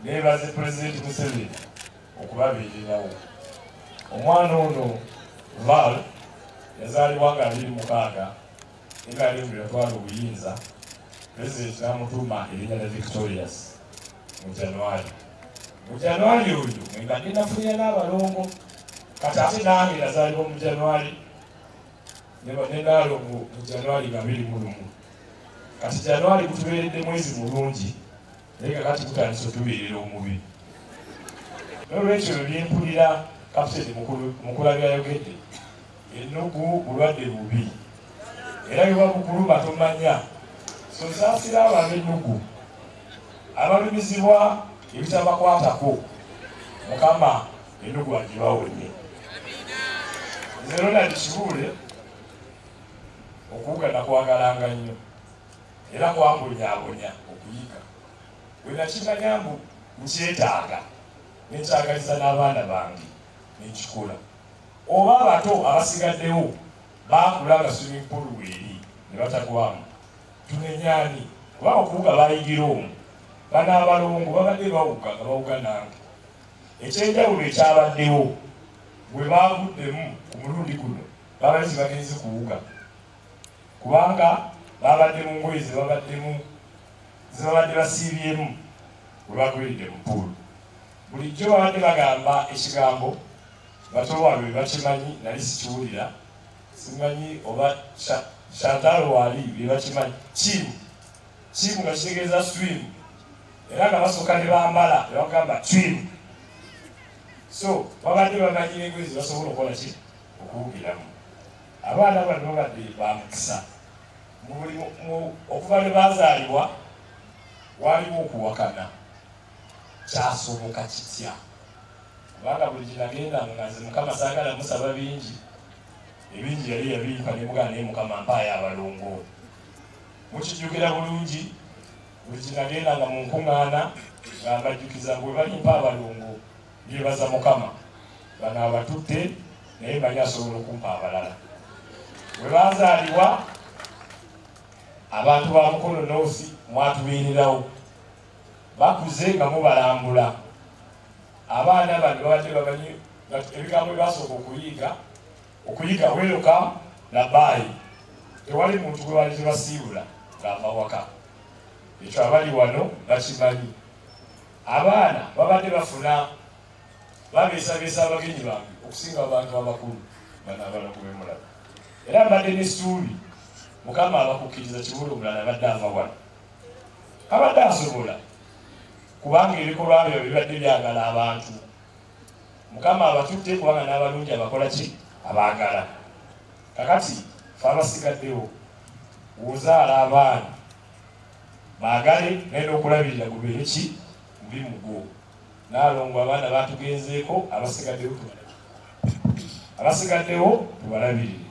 nebaze President Museveni okubabeererawo. Omwana ono Val yazaalibwa nga 26 ngaali mu yatwala obuyinza. President n'amutuuma erinnya lya Victorious mu January. Mu January oyo nga ninafuya n'abalongo kati ate nange yazaalibwa mu January nenaalongo mu January nga 21. Kati January gutubeeredde mwezi mulungi naye kakati gutandise otubeerera omubi. N'olwekyo byempulira Kapiteni Mukula byayogedde, ennugu bulwadde bubi era bwe babukuluma tomanya. So nsaasira abo ab'ennugu abalumizibwa ebitabakwatako, Mukama ennugu agibawonye. Nze Ronald Kibuule okuwuga nakwagalanga nnyo era kwambonyaabonya okuyiga. Bwe nakimanya mbu nkyetaaga nekyagaliza n'abaana bange nekikola. Oba abato abasigaddewo baakula nga swimming pool weeri ne batagwamu, tunenyaani kuba okuwuga bayigira omwo. Bano abalongo babadde bawuga nga bawuga nange. Ekyenjawulo ekyabaddewo bwe baaguddemu ku mulundi guno babazi bagenzi kuwuga kubanga babadde mu ngoye zebabadde basiibyemu bwe bagwiridde mu puulu. Bulijjo babadde bagamba ekigambo bato baabwe bakimanyi, nali sikiwulira, simanyi oba Chantal wali bye bakimanyi. Kimu nga kitegeeza swim era nga basooka ne bambala ne bagamba twim. So babadde bamanyira engoye ze basobola okukola ki okuwugiramu. Abaana bano babadde bamukisa. Okuva lwe baazaalibwa waliwo okuwakana. Kyasoboka kitya? Kubanga buli gyenagendanga nga nze Mukama saagala musaba bingi, ebingi yali yabimpa ne mugana naye Mukama mpaayo abalongo. Mukijjukira bulungi buli gyenagendanga mu nkuŋŋaana nga mbajjukiza bwe balimpa abalongo byebaza Mukama. Bano abatutte naye mbanyi asobola okumpa abalala. Bwe baazaalibwa abantu ba Mukono North mwatubeererawo. Bakuze nga mubalambula. Abaana bano babadde bamanyi ebigambo byebasooka okuyiga welcome na bye. Tewali muntu gwe bali tebasiibula ng'ava waka. Ekyo abali wano bakimanyi. Abaana babadde bafuna babeesabeesa abagenyi bange okusinga abantu abakulu bano abalongo bemulaba. Era mbadde n'essuubi Mukama abakukkiriza Kibuule omulala abadde ava wano. Abadde asobola kubanga ebikolwa byo bibadde byagala abantu. Mukama abatutte kubanga n'abalungi abakola ki abaagala. Kakati fe abasigaddewo ozaala abaana baagale naye n'okulabirira gubeere ki mbi mugo. Naalongo abaana batugenzeeko, abasigaddewo tubalabirire.